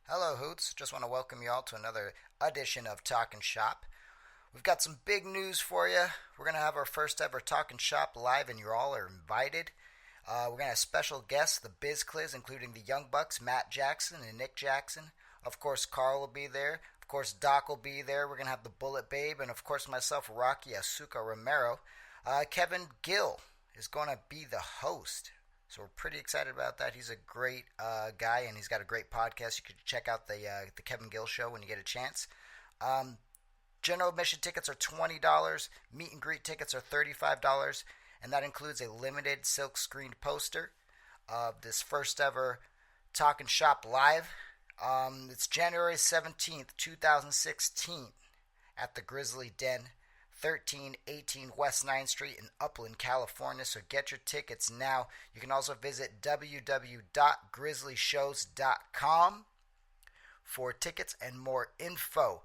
Hello, Hoots. Just want to welcome you all to another edition of Talkin' Shop. We've got some big news for you. We're going to have our first ever Talkin' Shop live, and you all are invited. We're going to have special guests, the Biz Cliz, including the Young Bucks, Matt Jackson and Nick Jackson. Of course, Carl will be there. Of course, Doc will be there. We're going to have the Bullet Babe, and of course, myself, Rocky Asuka Romero. Kevin Gill is going to be the host. So we're pretty excited about that. He's a great guy, and he's got a great podcast. You could check out the Kevin Gill Show when you get a chance. General admission tickets are $20. Meet and greet tickets are $35, and that includes a limited silk screened poster of this first ever Talkin' Shop Live. It's January 17th, 2016 at the Grizzly Den, 1318 West 9th Street in Upland, California. So get your tickets now. You can also visit www.grizzlyshows.com for tickets and more info.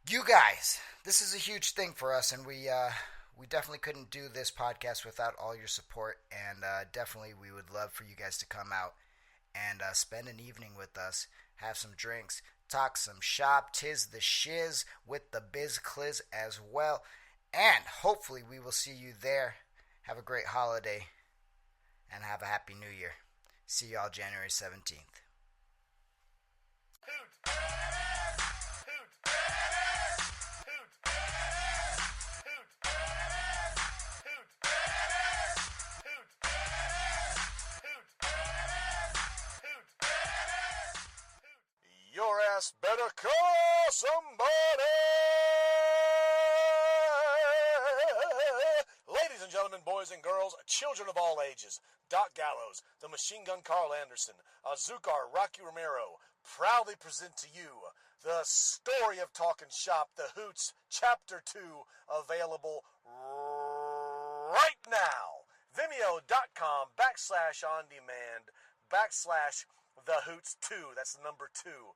You guys, this is a huge thing for us, and we definitely couldn't do this podcast without all your support, and definitely we would love for you guys to come out and spend an evening with us, have some drinks, talk some shop, tis the shiz with the Biz Cliz as well. And hopefully we will see you there. Have a great holiday and have a happy new year. See y'all January 17th. Your ass better call somebody! Ladies and gentlemen, boys and girls, children of all ages, Doc Gallows, the Machine Gun Carl Anderson, Azúcar Rocky Romero, proudly present to you the story of Talkin' Shop, The Hoots, Chapter 2, available right now. Vimeo.com/on-demand/The Hoots 2. That's the number 2.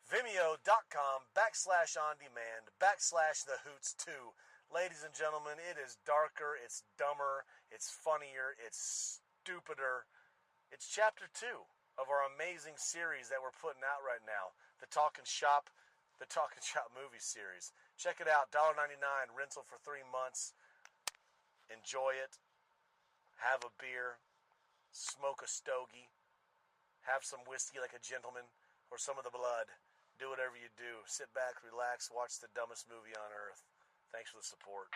Vimeo.com/on-demand/The Hoots 2. Ladies and gentlemen, it is darker, it's dumber, it's funnier, it's stupider. It's Chapter 2 of our amazing series that we're putting out right now. The Talkin' Shop movie series. Check it out, $1.99 rental for 3 months. Enjoy it. Have a beer. Smoke a stogie. Have some whiskey like a gentleman, or some of the blood. Do whatever you do. Sit back, relax, watch the dumbest movie on earth. Thanks for the support.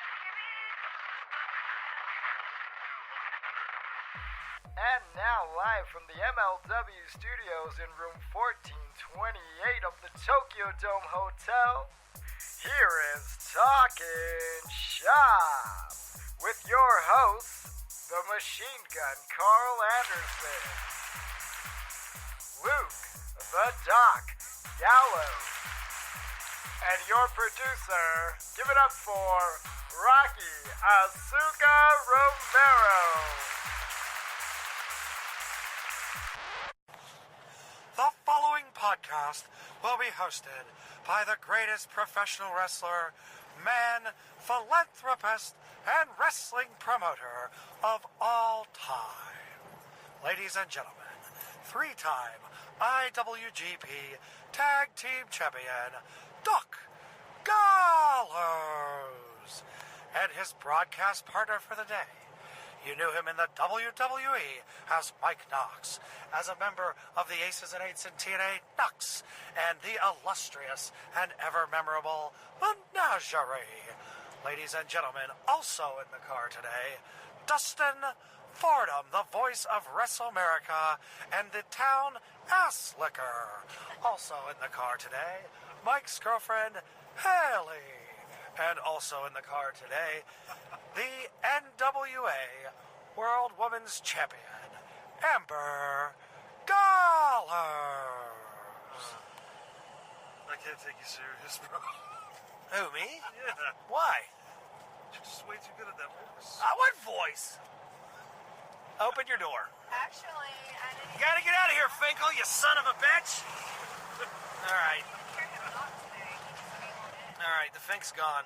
And now live from the MLW studios in room 1428 of the Tokyo Dome Hotel, here is Talkin' Shop with your host, the Machine Gun Carl Anderson, Luke the Doc Gallows, and your producer. Give it up for Rocky Asuka Romero. The following podcast will be hosted by the greatest professional wrestler, man, philanthropist, and wrestling promoter of all time. Ladies and gentlemen, 3-time IWGP Tag Team Champion, Doc Gallows, and his broadcast partner for the day. You knew him in the WWE as Mike Knox, as a member of the Aces and Eights in TNA, Knox, and the illustrious and ever-memorable Menagerie. Ladies and gentlemen, also in the car today, Dustin Fordham, the voice of WrestleMerica and the town ass licker. Also in the car today, Mike's girlfriend, Haley. And also in the car today, the NWA World Women's Champion, Amber Gallows. I can't take you serious, bro. Who, me? Yeah. Why? You're just way too good at that voice. What voice? Open your door. Actually, I didn't. You gotta get out of here, Finkel, you son of a bitch! Alright. Alright, the Fink's gone.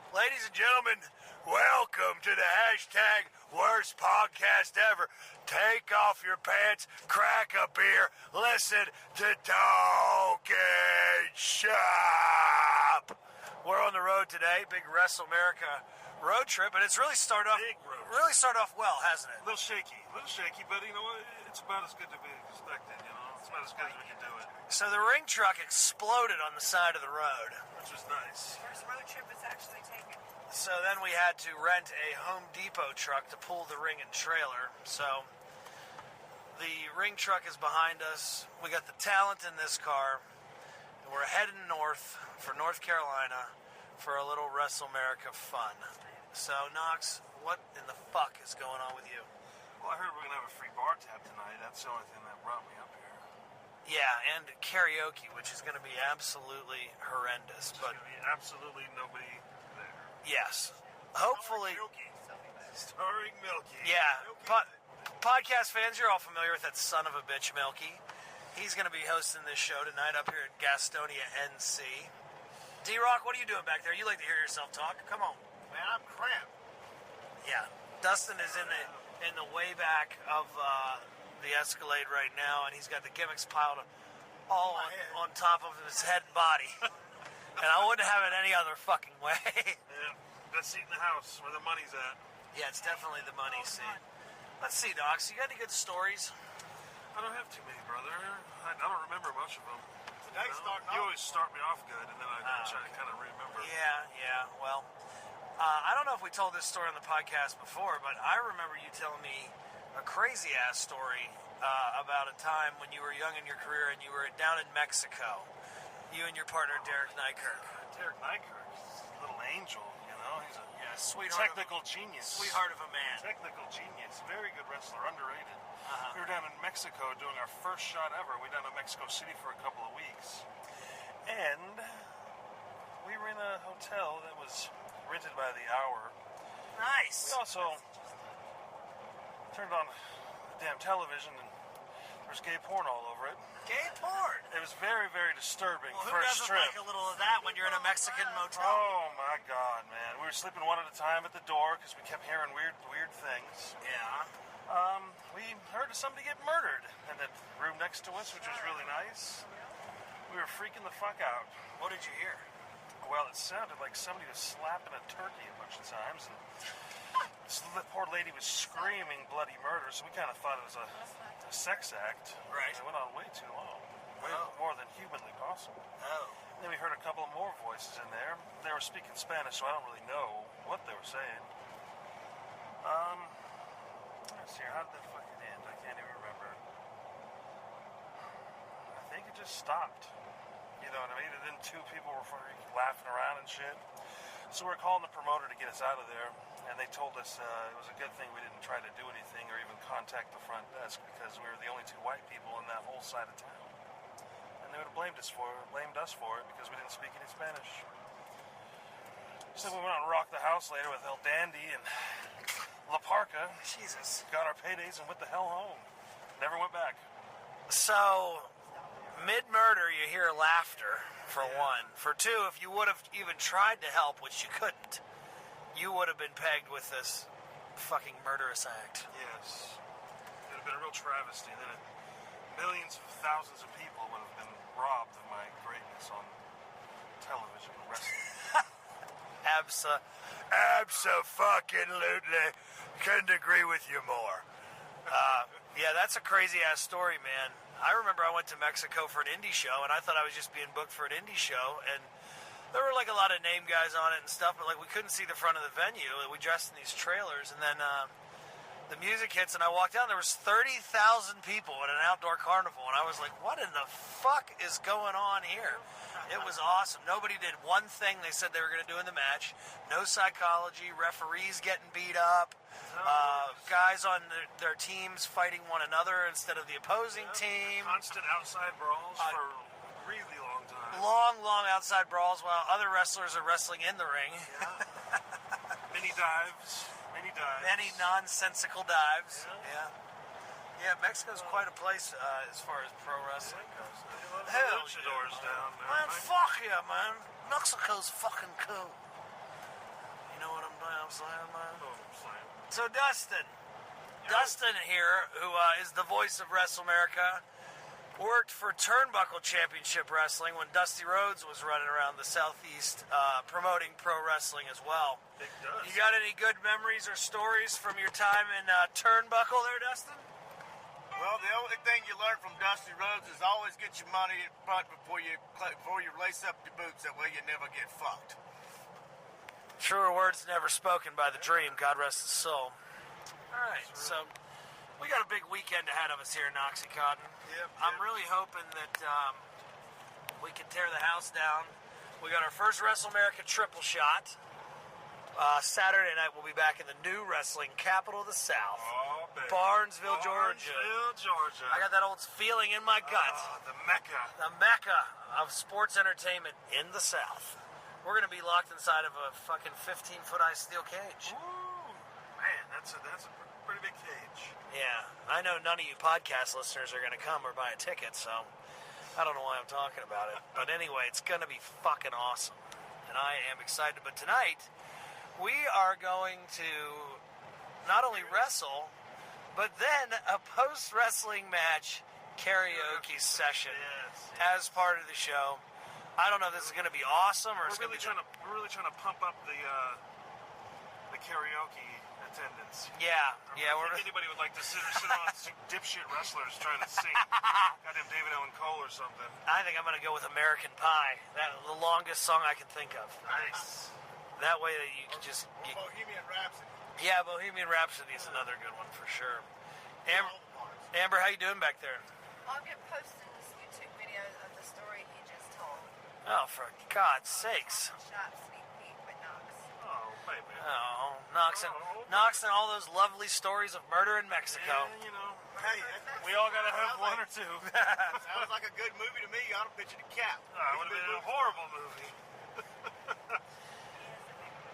Ladies and gentlemen, Welcome to the hashtag worst podcast ever. Take off your pants, crack a beer, listen to Talking Shop. We're on the road today, big Wrestle America road trip, and it's really started off well, hasn't it? A little shaky, but you know what? It's about as good to be expected, you know? It's about as good as we can do it, So the ring truck exploded on the side of the road. which was nice. First road trip is actually taken. So then we had to rent a Home Depot truck to pull the ring and trailer. So the ring truck is behind us. We got the talent in this car. And we're heading north for North Carolina for a little Wrestle America fun. So Knox, what in the fuck is going on with you? Well, I heard we're going to have a free bar tab tonight. That's the only thing that brought me up here. Yeah, and karaoke, which is going to be absolutely horrendous. There's But going to be absolutely nobody there. yes, hopefully. Starring Milky. Yeah, Milky. podcast fans, you're all familiar with that son of a bitch, Milky. He's going to be hosting this show tonight up here at Gastonia, NC. D-Rock, what are you doing back there? You like to hear yourself talk? Come on. Man, I'm cramped. Yeah, Dustin is in the way back of the Escalade right now, and he's got the gimmicks piled all on top of his head and body. And I wouldn't have it any other fucking way. Yeah, best seat in the house, where the money's at. Yeah, it's definitely the money scene. Let's see, Docs, you got any good stories? I don't have too many, brother. I don't remember much of them. Starting You off. always start me off good, and then I try to kind of remember. Yeah, well, I don't know if we told this story on the podcast before, but I remember you telling me a crazy-ass story about a time when you were young in your career and you were down in Mexico. You and your partner, Derek Nykirk. Derek Nykirk, little angel, you know. He's a Sweetheart technical genius. Sweetheart of a man. Technical genius. Very good wrestler, underrated. Uh-huh. We were down in Mexico doing our first shot ever. We were down in Mexico City for a couple of weeks. And we were in a hotel that was rented by the hour. Nice. We also turned on the damn television and there was gay porn all over it. Gay porn. It was very, very disturbing Well, who first doesn't trip. like a little of that when you're in a Mexican motel? Oh my God, man! We were sleeping one at a time at the door because we kept hearing weird things. Yeah. We heard of somebody get murdered in the room next to us, which was really nice. We were freaking the fuck out. What did you hear? Well, it sounded like somebody was slapping a turkey a bunch of times, and the poor lady was screaming bloody murder. So we kind of thought it was a sex act. Right. It went on way too long, way more than humanly possible. Oh. Then we heard a couple more voices in there. They were speaking Spanish, so I don't really know what they were saying. Let's see here. How did that fucking end? I can't even remember. I think it just stopped. You know what I mean? And then two people were laughing around and shit. So we're calling the promoter to get us out of there. And they told us it was a good thing we didn't try to do anything or even contact the front desk because we were the only two white people in that whole side of town. And they would have blamed us for it because we didn't speak any Spanish. So we went out and rocked the house later with El Dandy and La Parca. Jesus. Got our paydays and went the hell home. Never went back. So, mid-murder, you hear laughter, for one. For two, if you would have even tried to help, which you couldn't, you would have been pegged with this fucking murderous act. Yes. It would have been a real travesty. Then millions of thousands of people would have been robbed of my greatness on television and wrestling. Abso-fucking-lutely. Couldn't agree with you more. Yeah, that's a crazy-ass story, man. I remember I went to Mexico for an indie show, and I thought I was just being booked for an indie show, and there were, like, a lot of name guys on it and stuff, but, like, we couldn't see the front of the venue, and we dressed in these trailers, and then the music hits, and I walked down, there was 30,000 people at an outdoor carnival, and I was like, what in the fuck is going on here? It was awesome. Nobody did one thing they said they were going to do in the match. No psychology, referees getting beat up, guys on their teams fighting one another instead of the opposing team. Constant outside brawls for a really long time. Long outside brawls while other wrestlers are wrestling in the ring. Many dives. Many nonsensical dives. Yeah, Mexico's quite a place as far as pro wrestling goes. Hell Luchadors down there. Man, fuck yeah, man. Mexico's fucking cool. You know what I'm So Dustin here, who is the voice of Wrestle America, worked for Turnbuckle Championship Wrestling when Dusty Rhodes was running around the Southeast promoting pro wrestling as well. Big Dust. You got any good memories or stories from your time in Turnbuckle there, Dustin? Well, the only thing you learn from Dusty Rhodes is always get your money in front before you lace up your boots. That way you never get fucked. Truer words never spoken by the Dream. God rest his soul. All right, so we got a big weekend ahead of us here in Oxycontin. Yep, I'm really hoping that we can tear the house down. We got our first Wrestle America triple shot. Saturday night we'll be back in the new wrestling capital of the South, Barnesville, Georgia. Georgia. I got that old feeling in my gut. The Mecca. The mecca of sports entertainment in the South. We're going to be locked inside of a fucking 15-foot high steel cage. Ooh, man, that's a pretty big cage. Yeah, I know none of you podcast listeners are going to come or buy a ticket, so I don't know why I'm talking about it. But anyway, it's going to be fucking awesome, and I am excited. But tonight, we are going to not only wrestle, but then a post-wrestling match karaoke session as part of the show. I don't know if this is going to be awesome or it's We're going really to be... we're really trying to pump up the karaoke attendance. Yeah, I we're... think anybody would like to sit around some dipshit wrestlers trying to sing goddamn David Owen Cole or something. I think I'm going to go with American Pie. The longest song I can think of. Nice. That way that you can just... Bohemian Rhapsody. Yeah, Bohemian Rhapsody is another good one for sure. Amber, how you doing back there? I'm going to post in this YouTube video of the story he just told. Oh, for God's sakes. Shop Sneak Peek with Knox. Oh, baby. Oh, Knox and all those lovely stories of murder in Mexico. Yeah, you know. Hey, We all gotta have one or two. sounds like a good movie to me. You ought to pitch it to Cap. It would have been a horrible movie.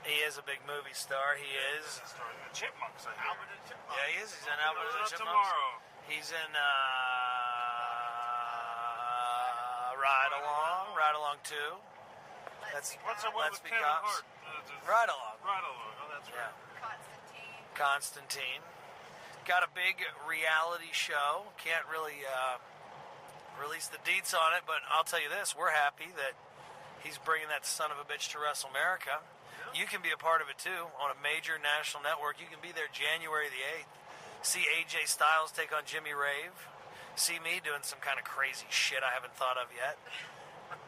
He is a big movie star. He is. The Chipmunks, I hear. Albert and Chipmunk. Yeah, he is. He's in Albert and the Not Chipmunks. tomorrow. He's in Ride Along 2. That's What's the one Let's with Be Kevin Cops. Hart? Ride Along. Right along. Oh, that's right. Yeah. Constantine. Got a big reality show. Can't really release the deets on it, but I'll tell you this. We're happy that he's bringing that son of a bitch to Wrestle America. You can be a part of it too on a major national network. You can be there January the 8th. See AJ Styles take on Jimmy Rave. See me doing some kind of crazy shit I haven't thought of yet.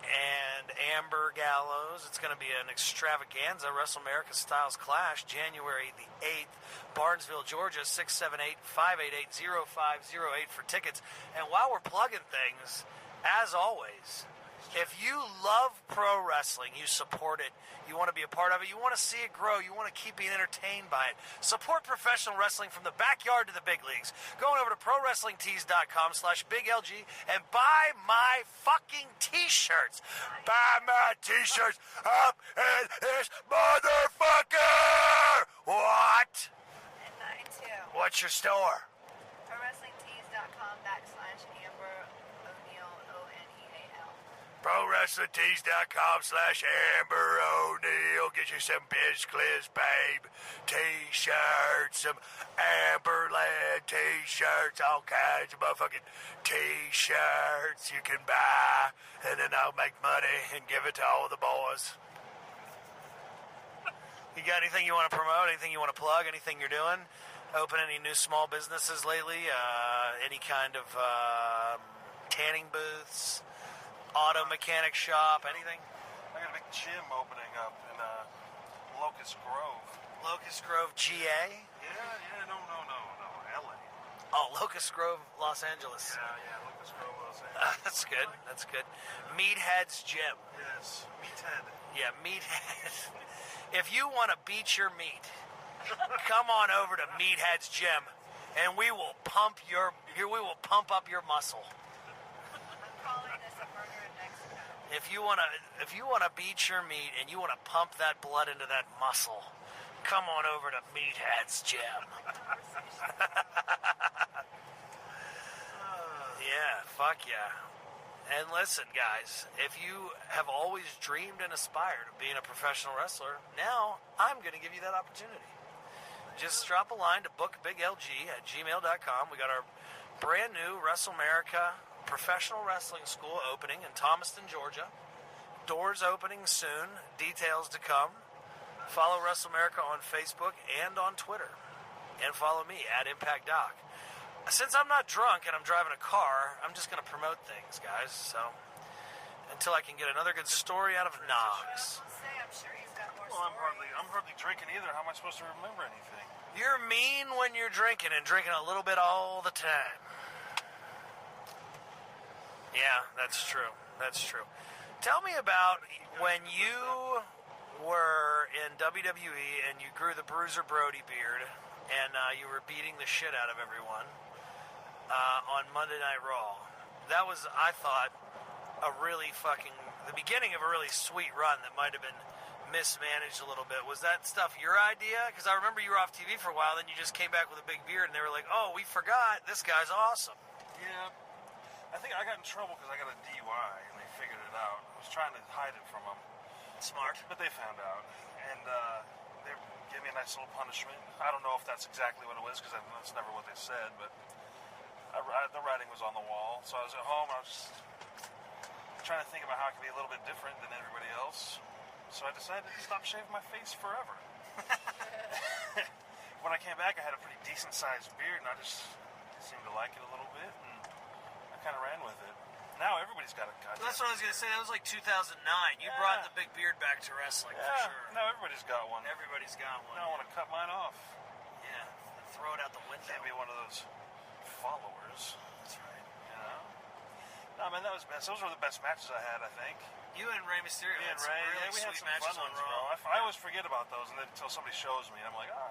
And Amber Gallows. It's going to be an extravaganza Wrestle America Styles Clash, January the 8th, Barnesville, Georgia, 678-588-0508 for tickets. And while we're plugging things, as always, if you love pro wrestling, you support it, you want to be a part of it, you want to see it grow, you want to keep being entertained by it, support professional wrestling from the backyard to the big leagues. Going over to ProWrestlingTees.com/BigLG and buy my fucking t-shirts. Buy my t-shirts up in this motherfucker! What? And 92. What's your store? ProWrestlingTees.com/Amber O'Neal, ONEAL. ProWrestlingTees.com/Amber O'Neal. Get you some Biz Cliz, babe. T-shirts, some Amberland t-shirts, all kinds of motherfucking t-shirts you can buy. And then I'll make money and give it to all the boys. You got anything you want to promote? Anything you want to plug? Anything you're doing? Open any new small businesses lately? Any kind of tanning booths? Auto mechanic shop, anything? I got a big gym opening up in Locust Grove. Locust Grove, GA? Yeah, no, LA. Oh, Locust Grove, Los Angeles. Yeah, Locust Grove, Los Angeles. That's good. Meathead's Gym. Yes, Meathead. Yeah, Meathead. If you want to beat your meat, come on over to Meathead's Gym, and we will pump up your muscle. I'm calling this a burger in Mexico. If you wanna beat your meat and you wanna pump that blood into that muscle, come on over to Meathead's Gym. Yeah, fuck yeah. And listen, guys, if you have always dreamed and aspired of being a professional wrestler, now I'm going to give you that opportunity. Just drop a line to bookbiglg@gmail.com. We got our brand new WrestleMerica Professional Wrestling School opening in Thomaston, Georgia. Doors opening soon. Details to come. Follow WrestleMerica on Facebook and on Twitter. And follow me at Impact Doc. Since I'm not drunk and I'm driving a car, I'm just going to promote things, guys. So, until I can get another good story out of Knox. I'm sure he's got more Well, stories. I'm hardly drinking either. How am I supposed to remember anything? You're mean when you're drinking and drinking a little bit all the time. Yeah, that's true. That's true. Tell me about when you were in WWE and you grew the Bruiser Brody beard and you were beating the shit out of everyone on Monday Night Raw. That was, I thought, the beginning of a really sweet run that might have been mismanaged a little bit. Was that stuff your idea? Because I remember you were off TV for a while, then you just came back with a big beard, and they were like, oh, we forgot, this guy's awesome. Yeah. I think I got in trouble because I got a DUI, and they figured it out. I was trying to hide it from them. Smart. But they found out. And they gave me a nice little punishment. I don't know if that's exactly what it was because that's never what they said, but the writing was on the wall. So I was at home. I was trying to think about how I could be a little bit different than everybody else. So I decided to stop shaving my face forever. When I came back, I had a pretty decent-sized beard, and I just seemed to like it a little bit, and I kind of ran with it. Now everybody's got a cut. That's what I was going to say. That was like 2009. You brought the big beard back to wrestling, for sure. Now everybody's got one. Everybody's got one. Now I want to cut mine off. Yeah, throw it out the window. Can't be one of those followers. That's right. You know? No, man, that was best. Those were the best matches I had, I think. You and Rey Mysterio Me had and some Ray, really we had sweet some matches fun on ones, bro. Raw. I always forget about those, and then until somebody shows me, and I'm like, oh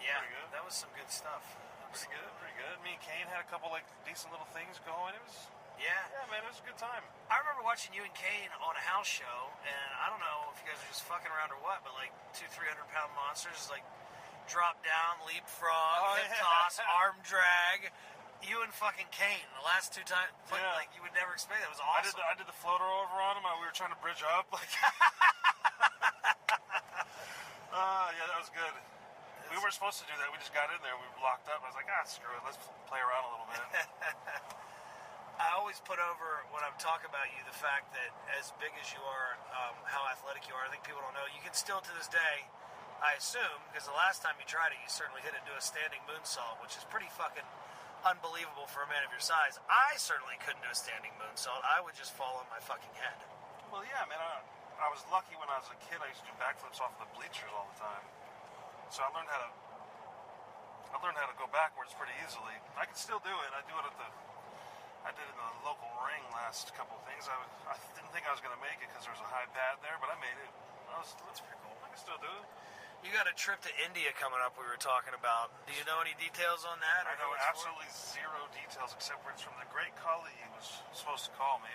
yeah, pretty good. That was some good stuff. Pretty good, pretty good. Me and Kane had a couple like decent little things going. It was, Yeah. yeah, man, it was a good time. I remember watching you and Kane on a house show, and I don't know if you guys are just fucking around or what, but like 200-300 pound monsters like drop down, leapfrog, hip toss, arm drag. You and fucking Kane, the last two times, Yeah. like you would never expect. That was awesome. I did the floater over on him. We were trying to bridge up. Like, yeah, that was good. We weren't supposed to do that. We just got in there. We were locked up. I was like, screw it. Let's play around a little bit. I always put over when I'm talking about you the fact that as big as you are, how athletic you are. I think people don't know. You can still to this day, I assume, because the last time you tried it, you certainly hit it into a standing moonsault, which is pretty fucking unbelievable for a man of your size. I certainly couldn't do a standing moonsault. I would just fall on my fucking head. Well, yeah, man. I was lucky when I was a kid. I used to do backflips off the bleachers all the time. So I learned how to go backwards pretty easily. I can still do it. I did it in the local ring last couple of things. I didn't think I was going to make it because there was a high pad there, but I made it. That's pretty cool. I can still do it. You got a trip to India coming up we were talking about. Do you know any details on that? I know absolutely zero details except for it's from the great Khali who was supposed to call me.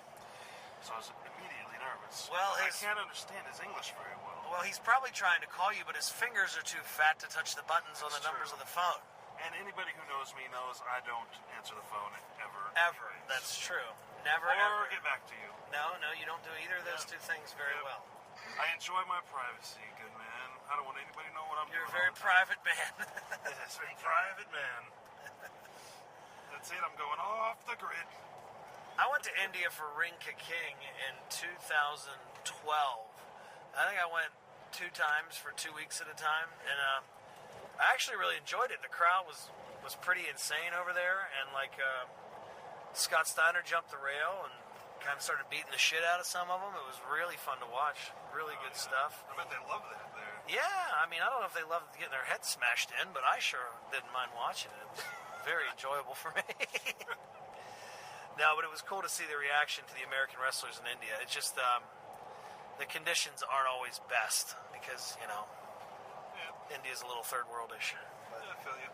So I was immediately nervous. Well, I can't understand his English very well. Well, he's probably trying to call you, but his fingers are too fat to touch the buttons on the numbers of the phone. And anybody who knows me knows I don't answer the phone ever. Ever. anyways. That's true. Never, Or ever. get back to you. No, you don't do either of those two things very well. I enjoy my privacy, good man. I don't want anybody to know what I'm You're a doing. very private man. Yes, very private man. That's it, I'm going off the grid. I went to India for Ring Ka King in 2012. I think I went 2 times for 2 weeks at a time, and I actually really enjoyed it. The crowd was pretty insane over there, and like Scott Steiner jumped the rail and kind of started beating the shit out of some of them. It was really fun to watch. Really good stuff. I bet they love that there. Yeah, I mean, I don't know if they loved getting their heads smashed in, but I sure didn't mind watching it. It was very enjoyable for me. No, but it was cool to see the reaction to the American wrestlers in India. It's just the conditions aren't always best because, India's a little third worldish. But, Yeah, I feel you.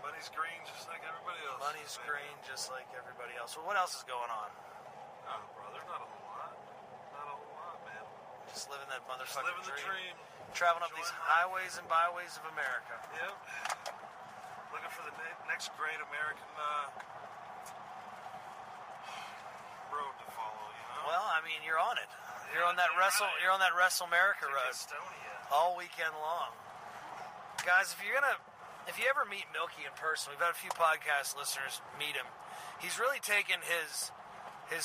Money's green just like everybody else. Money's green just like everybody else. Well, what else is going on? Oh, brother, not a whole lot. Not a whole lot, man. Just living that motherfucking Just living the dream. Traveling up these Enjoying life. highways and byways of America. Yep. Looking for the next great American mean, you're on it. You're on that WrestleMerica road Estonia. all weekend long. Guys, if you ever meet Milky in person, we've had a few podcast listeners meet him. He's really taken his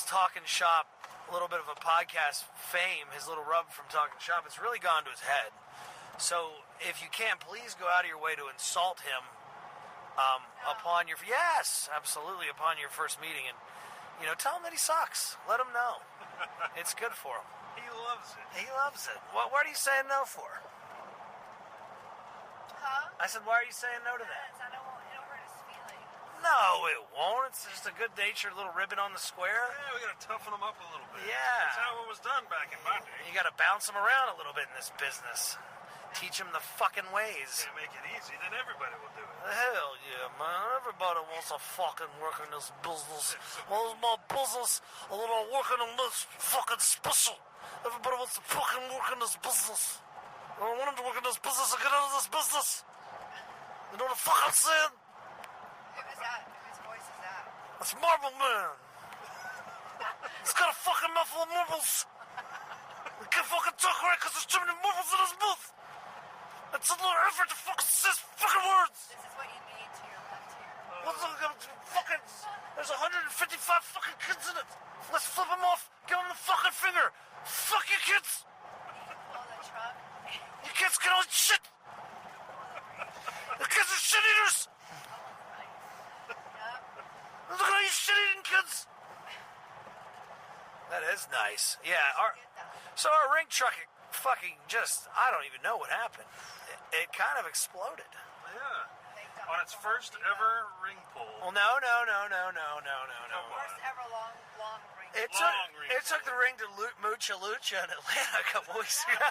Talkin' Shop, a little bit of a podcast fame, his little rub from Talkin' Shop, it's really gone to his head. So if you can, please go out of your way to insult him upon your first meeting, and tell him that he sucks. Let him know. It's good for him. He loves it. He loves it. What are you saying no for? Huh? I said, why are you saying no to that? It'll hurt his feelings. No, it won't. It's just a good-natured little ribbon on the square. Yeah, we gotta toughen him up a little bit. Yeah. That's how it was done back in my day. You got to bounce him around a little bit in this business. Teach him the fucking ways. Can't make it easy, then everybody will do it. Hell yeah, man. Everybody wants to fucking work in this business. Well, it's my business, and then I'm working in this fucking special. Everybody wants to fucking work in this business. I don't want them to work in this business and get out of this business. You know what the fuck I'm saying? Who is that? Whose voice is that? That's Marble Man. He's got a fucking mouthful of marbles. He can't fucking talk right because there's too many marbles in his mouth. It's a little effort to fucking say fucking words. This is what you need to your left here. What's the fucking... There's 155 fucking kids in it. Let's flip them off. Give them the fucking finger. Fuck you kids. Pull the truck. You kids can all eat shit. The kids are shit eaters. Yep. Look at all you shit eating kids. That is nice. Yeah, so our ring truck fucking just... I don't even know what happened. It kind of exploded. Yeah. On its first ever ring pull. Well, no. First ever long ring. It Long ring took the ring to Mucha Lucha in Atlanta a couple weeks ago. 4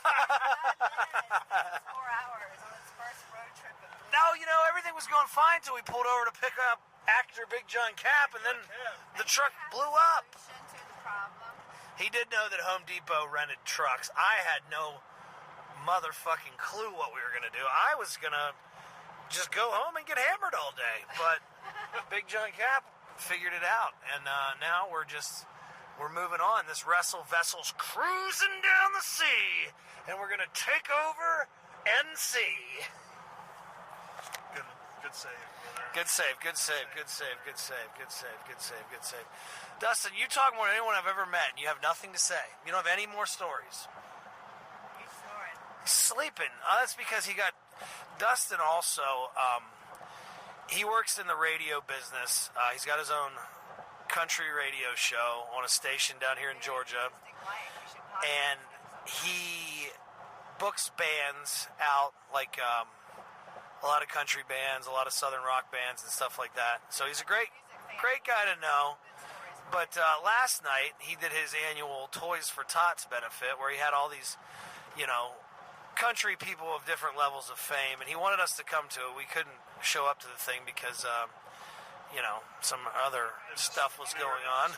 hours on its first road trip. No, everything was going fine until we pulled over to pick up actor Big John Cap, and then the truck blew up. Solution to the problem. He did know that Home Depot rented trucks. I had no motherfucking clue what we were going to do. I was going to just go home and get hammered all day, but Big John Cap figured it out, and now we're moving on. This wrestle vessel's cruising down the sea, and we're going to take over NC. Good save. Good save. Dustin, you talk more than anyone I've ever met, and you have nothing to say. You don't have any more stories. He's snoring. Sleeping. That's because Dustin also, he works in the radio business. He's got his own country radio show on a station down here in Georgia. And he books bands out, like a lot of country bands, a lot of southern rock bands and stuff like that. So he's a great guy to know. But last night, he did his annual Toys for Tots benefit, where he had all these, country people of different levels of fame, and he wanted us to come to it. We couldn't show up to the thing because, some other stuff was going on.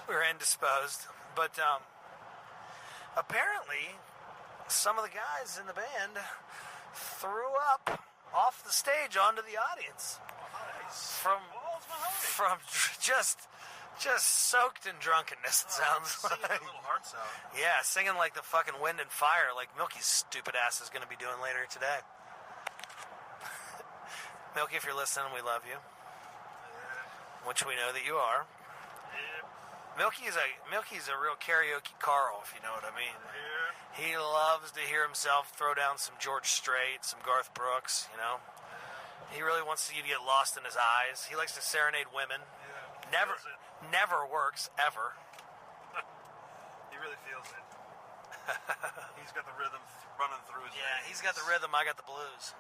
We were indisposed. But apparently, some of the guys in the band threw up off the stage onto the audience from just soaked in drunkenness. It sounds Singing like. their little hearts out. Yeah, singing like the fucking Wind and Fire, like Milky's stupid ass is going to be doing later today. Milky, if you're listening, we love you, which we know that you are. Milky's a real karaoke Carl, if you know what I mean. He loves to hear himself throw down some George Strait, some Garth Brooks, He really wants you to get lost in his eyes. He likes to serenade women. Never works, ever. He really feels it. He's got the rhythm running through his Yeah, veins. he's got the rhythm, I got the blues.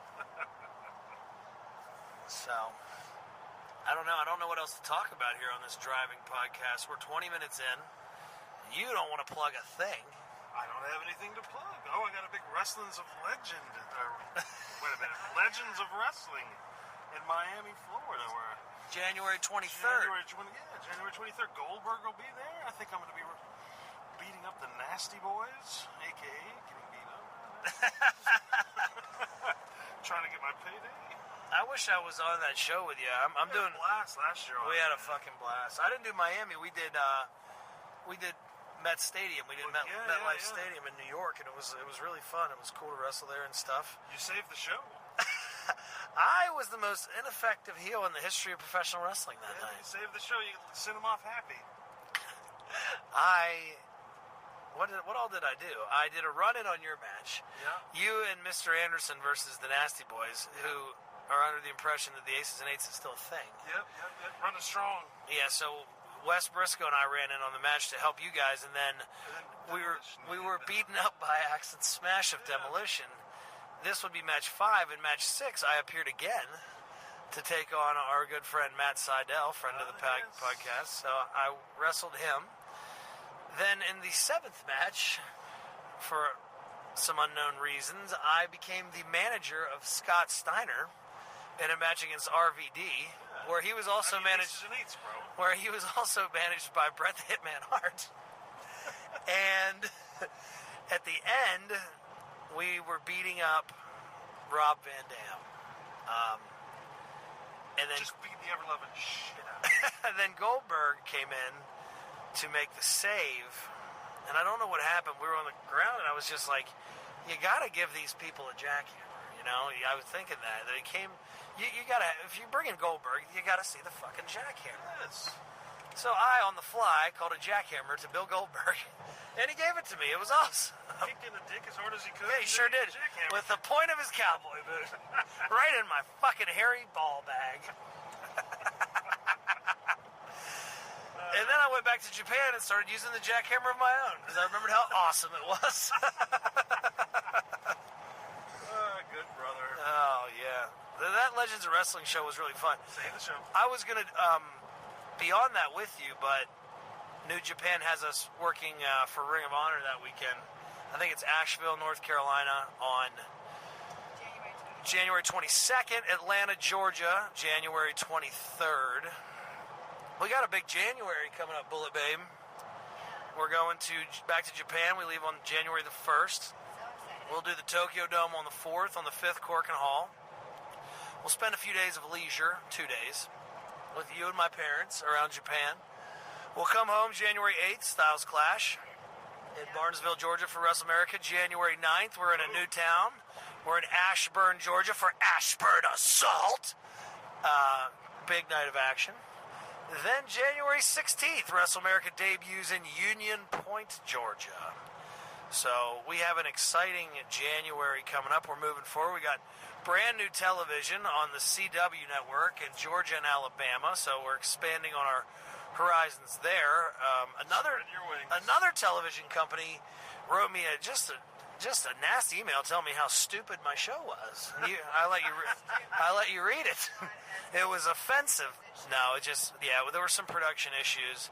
So, I don't know. I don't know what else to talk about here on this driving podcast. We're 20 minutes in. You don't want to plug a thing. I don't have anything to plug. Oh, I got a big Wrestlings of Legend. Wait a minute. Legends of Wrestling in Miami, Florida, where January 23rd. January 23rd. Goldberg will be there. I think I'm going to be beating up the Nasty Boys, a.k.a. getting beat up. Trying to get my payday. I wish I was on that show with you. I'm doing blast last year. We had a fucking blast. I didn't do Miami. We did Met Stadium. We did MetLife Stadium in New York, and it was really fun. It was cool to wrestle there and stuff. You saved the show. I was the most ineffective heel in the history of professional wrestling that night. You saved the show. You sent him off happy. What all did I do? I did a run-in on your match. Yeah. You and Mr. Anderson versus the Nasty Boys, who are under the impression that the Aces and Eights is still a thing. Yep. Running strong. Yeah, so Wes Briscoe and I ran in on the match to help you guys, and then we were beaten up by Accident Smash of Demolition. This would be match 5. In match 6, I appeared again to take on our good friend Matt Seidel, friend of the podcast. So I wrestled him. Then in the 7th match, for some unknown reasons, I became the manager of Scott Steiner in a match against RVD, where he was also managed by Bret the Hitman Hart. And at the end, we were beating up Rob Van Dam. And then just beat the ever-loving shit out. And then Goldberg came in to make the save, and I don't know what happened. We were on the ground, and I was just like, you gotta give these people a jackhammer, you know? I was thinking that he came, you gotta, if you bring in Goldberg, you gotta see the fucking jackhammer. Yes. So I, on the fly, called a jackhammer to Bill Goldberg, and he gave it to me. It was awesome. Kicked in the dick as hard as he could. Yeah, he sure did. With the point of his cowboy boot. Right in my fucking hairy ball bag. And then I went back to Japan and started using the jackhammer of my own because I remembered how awesome it was. Good brother. Oh, yeah. That Legends of Wrestling show was really fun. Save the show. I was going to be on that with you, but New Japan has us working for Ring of Honor that weekend. I think it's Asheville, North Carolina on January 22nd, Atlanta, Georgia, January 23rd. We got a big January coming up, Bullet Babe. We're going back to Japan. We leave on January the 1st. We'll do the Tokyo Dome on the 4th, on the 5th, Korakuen Hall. We'll spend a few days of leisure, 2 days, with you and my parents around Japan. We'll come home January 8th, Styles Clash, in Barnesville, Georgia for WrestleMania. January 9th, we're in a new town. We're in Ashburn, Georgia for Ashburn Assault. Big night of action. Then January 16th, WrestleMania debuts in Union Point, Georgia. So we have an exciting January coming up. We're moving forward. We got brand new television on the CW network in Georgia and Alabama. So we're expanding on our horizons there. Another television company wrote me just a nasty email telling me how stupid my show was. I let you read it. It was offensive. No, there were some production issues,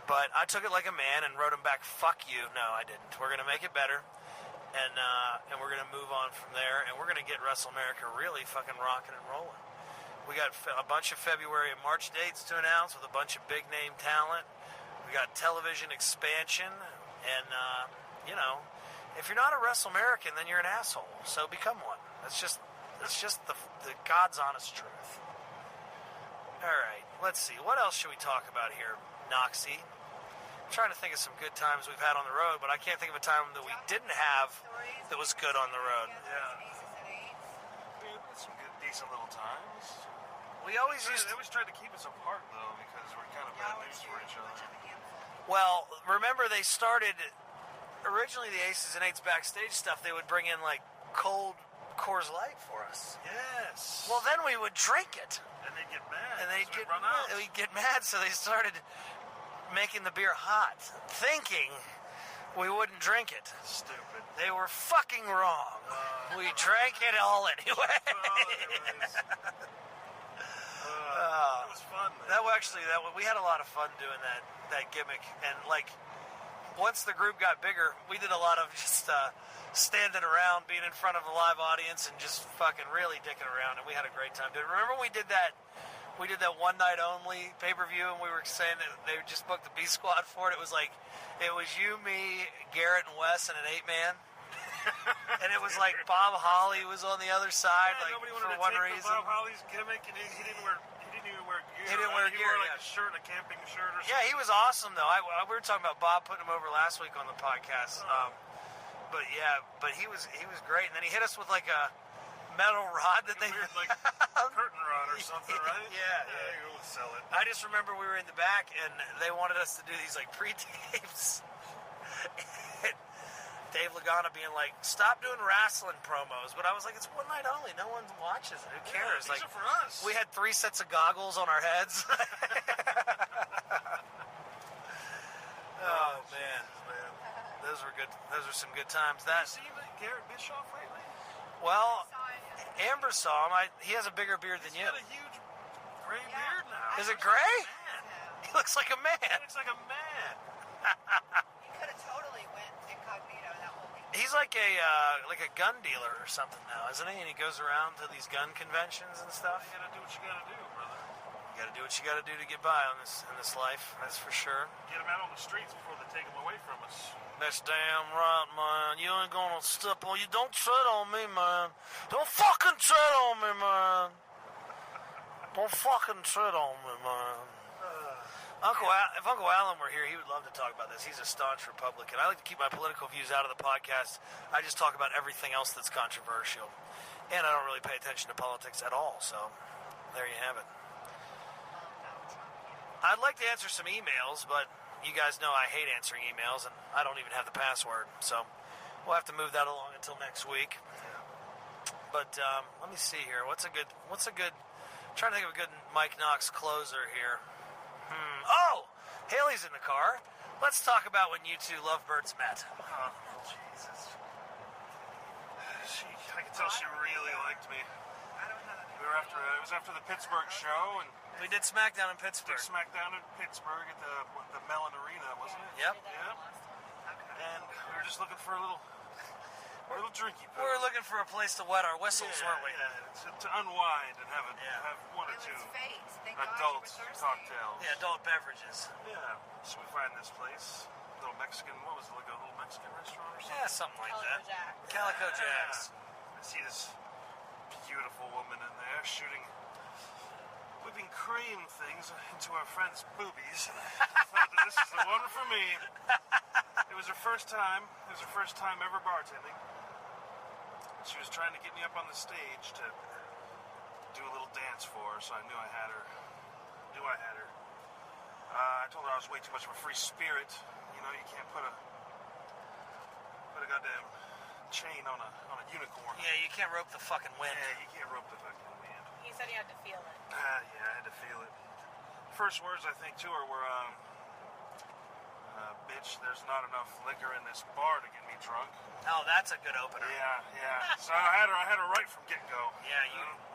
but I took it like a man and wrote him back, "Fuck you." No, I didn't. We're gonna make it better, and we're gonna move on from there, and we're gonna get WrestleMania really fucking rocking and rolling. We got a bunch of February and March dates to announce with a bunch of big name talent. We got television expansion, and if you're not a WrestleAmerican, then you're an asshole. So become one. It's just the God's honest truth. All right, let's see. What else should we talk about here, Noxie? I'm trying to think of some good times we've had on the road, but I can't think of a time that we didn't have that was good on the road. Yeah. We had some good, decent little times. We always They always tried to keep us apart, though, because we're kind of bad news for each other. Well, remember they started... Originally, the Aces and Eights backstage stuff, they would bring in, like, cold Coors Light for us. Yes. Well, then we would drink it. And they'd get mad. And we'd run out. we'd get mad, so they started making the beer hot, thinking we wouldn't drink it. Stupid. They were fucking wrong. We drank it all anyway. It was fun, man. We had a lot of fun doing that gimmick, and like once the group got bigger, we did a lot of just standing around, being in front of a live audience, and just fucking really dicking around, and we had a great time. Remember we did that one night only pay-per-view, and we were saying that they just booked the B Squad for it. It was you, me, Garrett, and Wes, and an 8-man. And it was like Bob Holly was on the other side, nobody wanted for to one take reason. Bob Holly's gimmick, and he didn't even wear gear. He didn't wear He gear. wore like Yeah. a shirt, a camping shirt or something. Yeah, he was awesome though. We were talking about Bob putting him over last week on the podcast. But he was great. And then he hit us with like a metal rod that they Weird, like curtain rod or something, right? Yeah. You would sell it. I just remember we were in the back and they wanted us to do these like pre-tapes. Dave Lagana being like, "Stop doing wrestling promos," but I was like, "It's one night only. No one watches it. Who cares?" These Like, are for us. we had 3 sets of goggles on our heads. Oh man, those were good. Those were some good times. Have That you seen Garrett Bischoff lately? well, Amber saw him. He has a bigger beard than you. He's got a huge gray beard now. Is it He looks gray? like a man. He looks like a man. He looks like a man. He could have totally went incognito that whole week. He's like a gun dealer or something now, isn't he? And he goes around to these gun conventions and stuff. You gotta do what you gotta do, brother. You got to do what you got to do to get by in this life. That's for sure. Get him out on the streets before they take him away from us. That's damn right, man. You ain't gonna step on. You don't tread on me, man. Don't fucking tread on me, man. Don't fucking tread on me, man. If Uncle Alan were here, he would love to talk about this. He's a staunch Republican. I like to keep my political views out of the podcast. I just talk about everything else that's controversial. And I don't really pay attention to politics at all, so there you have it. I'd like to answer some emails, but you guys know I hate answering emails, and I don't even have the password, so we'll have to move that along until next week. But let me see here. What's a good? I'm trying to think of a good Mike Knox closer here. Oh, Haley's in the car. Let's talk about when you two lovebirds met. Oh, Jesus. I could tell she really liked me. I don't have any. It was after the Pittsburgh show, and We did SmackDown in Pittsburgh. big SmackDown in Pittsburgh at the Mellon Arena, wasn't it? Yep. Yeah. And we were just looking for a little drinky. We were looking for a place to wet our whistles, weren't we? Yeah, to unwind and have one or It two was fate. Thank God you adult were thirsty. cocktails. Yeah, adult beverages. Yeah. So we find this place, little Mexican. What was it, like a little Mexican restaurant or something? Yeah, something like Calico that. Jack. Calico Jacks. I see this beautiful woman in there shooting whipping cream things into our friend's boobies. I thought that this is the one for me. It was her first time. It was her first time ever bartending. She was trying to get me up on the stage to do a little dance for her, so I knew I had her. I told her I was way too much of a free spirit. You know, you can't put a goddamn chain on a unicorn. Yeah, you can't rope the fucking wind. Yeah, you can't rope the fucking wind. He said he had to feel it. Yeah, I had to feel it. First words I think to her were, bitch, there's not enough liquor in this bar to get me drunk. Oh, that's a good opener. Yeah. So I had her right from get-go. Yeah,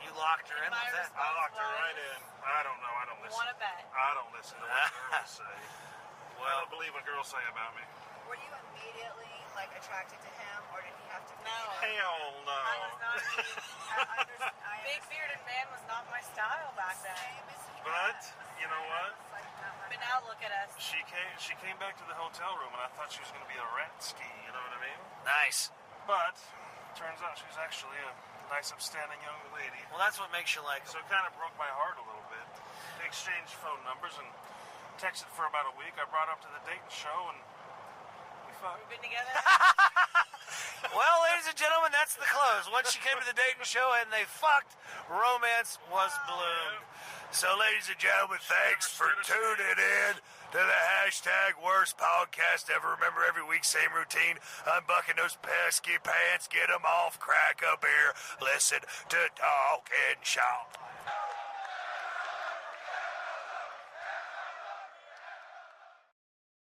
you locked her in My with that. I locked her right in. I don't know. I don't listen. Want to bet? I don't listen to what girls say. I Well, don't believe what girls say about me. Were you immediately like attracted to him, or did he have to? No. Hell no. I was not. Big bearded man was not my style back then. But you know what? But now look at us. She came back to the hotel room, and I thought she was going to be a rat ski. You know what I mean? nice. But turns out she was actually a nice, upstanding young lady. Well, that's what makes you like So it kind of broke my heart a little bit. They exchanged phone numbers and texted for about a week. I brought her up to the Dayton show, and we fucked. Been together? Well, ladies and gentlemen, that's the close. Once she came to the Dayton show and they fucked, romance was bloomed. So, ladies and gentlemen, thanks for tuning in to the hashtag worst podcast ever. Remember, every week, same routine. Unbucking those pesky pants, get them off, crack up here, listen to Talk and Shop.